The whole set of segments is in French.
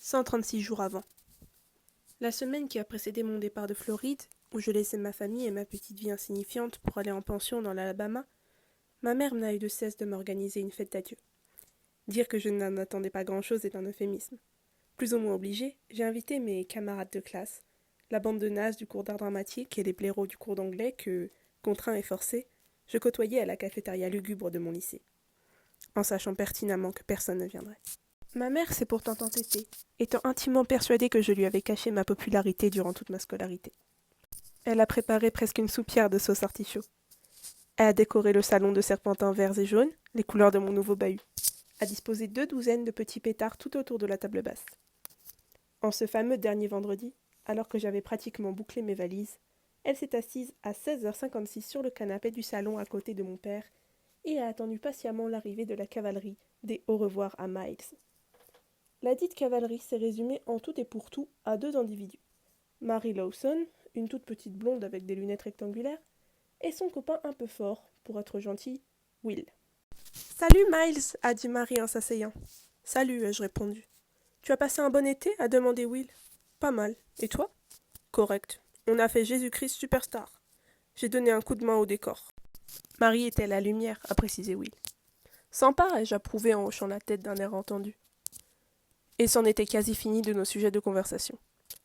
136 jours avant. La semaine qui a précédé mon départ de Floride, où je laissais ma famille et ma petite vie insignifiante pour aller en pension dans l'Alabama, ma mère n'a eu de cesse de m'organiser une fête d'adieu. Dire que je n'en attendais pas grand-chose est un euphémisme. Plus ou moins obligée, j'ai invité mes camarades de classe, la bande de nazes du cours d'art dramatique et les blaireaux du cours d'anglais que, contraint et forcé, je côtoyais à la cafétéria lugubre de mon lycée, en sachant pertinemment que personne ne viendrait. Ma mère s'est pourtant entêtée, étant intimement persuadée que je lui avais caché ma popularité durant toute ma scolarité. Elle a préparé presque une soupière de sauce artichaut. Elle a décoré le salon de serpentins verts et jaunes, les couleurs de mon nouveau bahut, a disposé 2 douzaines de petits pétards tout autour de la table basse. En ce fameux dernier vendredi, alors que j'avais pratiquement bouclé mes valises, elle s'est assise à 16h56 sur le canapé du salon à côté de mon père et a attendu patiemment l'arrivée de la cavalerie des au revoir à Miles. La dite cavalerie s'est résumée en tout et pour tout à 2 individus. Mary Lawson, une toute petite blonde avec des lunettes rectangulaires, et son copain un peu fort, pour être gentil, Will. « Salut Miles !» a dit Mary en s'asseyant. « Salut !» ai-je répondu. « Tu as passé un bon été ?» a demandé Will. « Pas mal. Et toi ?»« Correct. On a fait Jésus-Christ Superstar. J'ai donné un coup de main au décor. » Mary était la lumière, a précisé Will. « Sympa !» ai-je approuvé en hochant la tête d'un air entendu. Et c'en était quasi fini de nos sujets de conversation.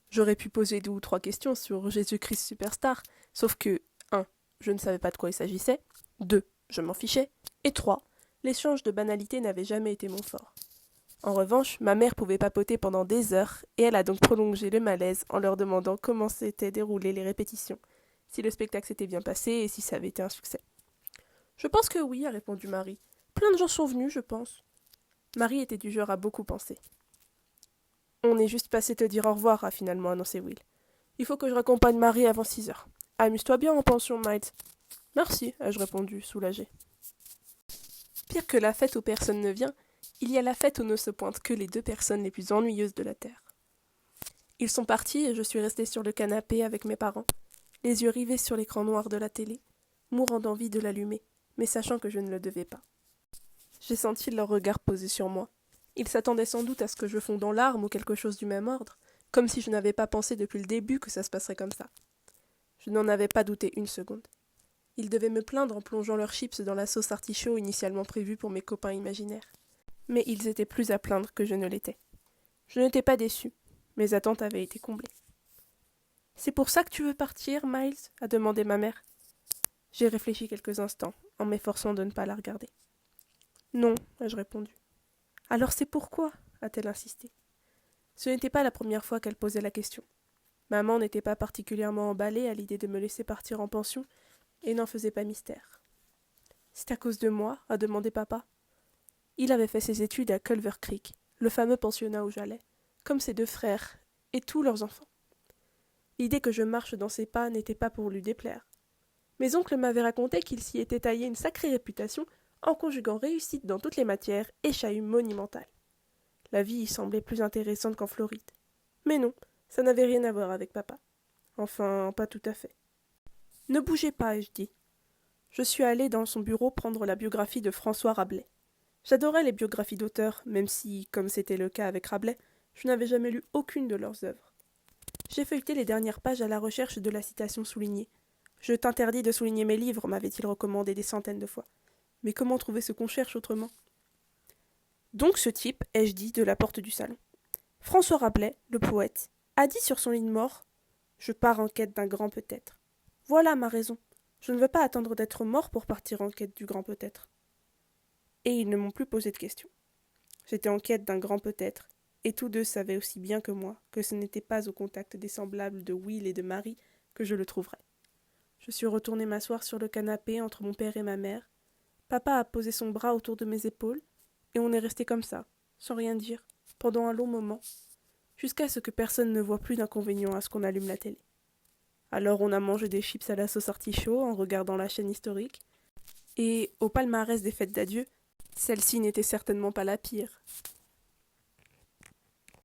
J'aurais pu poser 2 ou 3 questions sur Jésus-Christ Superstar, sauf que 1. Je ne savais pas de quoi il s'agissait, 2. Je m'en fichais, et 3. L'échange de banalités n'avait jamais été mon fort. En revanche, ma mère pouvait papoter pendant des heures, et elle a donc prolongé le malaise en leur demandant comment s'étaient déroulées les répétitions, si le spectacle s'était bien passé et si ça avait été un succès. « Je pense que oui, a répondu Marie. Plein de gens sont venus, je pense. Marie était du genre à beaucoup penser. On est juste passé te dire au revoir, a finalement annoncé Will. Il faut que je raccompagne Marie avant 6h. Amuse-toi bien en pension, Miles. Merci, ai-je répondu, soulagé. Pire que la fête où personne ne vient, il y a la fête où ne se pointent que les 2 personnes les plus ennuyeuses de la Terre. Ils sont partis et je suis restée sur le canapé avec mes parents, les yeux rivés sur l'écran noir de la télé, mourant d'envie de l'allumer, mais sachant que je ne le devais pas. J'ai senti leur regard posé sur moi. Ils s'attendaient sans doute à ce que je fonde en larmes ou quelque chose du même ordre, comme si je n'avais pas pensé depuis le début que ça se passerait comme ça. Je n'en avais pas douté une seconde. Ils devaient me plaindre en plongeant leurs chips dans la sauce artichaut initialement prévue pour mes copains imaginaires. Mais ils étaient plus à plaindre que je ne l'étais. Je n'étais pas déçue. Mes attentes avaient été comblées. « C'est pour ça que tu veux partir, Miles ?» a demandé ma mère. J'ai réfléchi quelques instants, en m'efforçant de ne pas la regarder. « Non, ai-je répondu. « Alors c'est pourquoi ?» a-t-elle insisté. Ce n'était pas la première fois qu'elle posait la question. Maman n'était pas particulièrement emballée à l'idée de me laisser partir en pension et n'en faisait pas mystère. « C'est à cause de moi ?» a demandé papa. Il avait fait ses études à Culver Creek, le fameux pensionnat où j'allais, comme ses 2 frères et tous leurs enfants. L'idée que je marche dans ses pas n'était pas pour lui déplaire. Mes oncles m'avaient raconté qu'il s'y était taillé une sacrée réputation en conjuguant réussite dans toutes les matières et chahut monumental. La vie y semblait plus intéressante qu'en Floride. Mais non, ça n'avait rien à voir avec papa. Enfin, pas tout à fait. « Ne bougez pas, ai-je dit. Je suis allée dans son bureau prendre la biographie de François Rabelais. J'adorais les biographies d'auteurs, même si, comme c'était le cas avec Rabelais, je n'avais jamais lu aucune de leurs œuvres. J'ai feuilleté les dernières pages à la recherche de la citation soulignée. Je t'interdis de souligner mes livres, m'avait-il recommandé des centaines de fois. Mais comment trouver ce qu'on cherche autrement ? Donc ce type, ai-je dit de la porte du salon. François Rabelais, le poète, a dit sur son lit de mort « Je pars en quête d'un grand peut-être. Voilà ma raison. Je ne veux pas attendre d'être mort pour partir en quête du grand peut-être. » Et ils ne m'ont plus posé de questions. J'étais en quête d'un grand peut-être, et tous 2 savaient aussi bien que moi que ce n'était pas au contact des semblables de Will et de Marie que je le trouverais. Je suis retournée m'asseoir sur le canapé entre mon père et ma mère. Papa a posé son bras autour de mes épaules, et on est resté comme ça, sans rien dire, pendant un long moment, jusqu'à ce que personne ne voie plus d'inconvénient à ce qu'on allume la télé. Alors on a mangé des chips à la sauce artichaut en regardant la chaîne historique, et au palmarès des fêtes d'adieu, celle-ci n'était certainement pas la pire.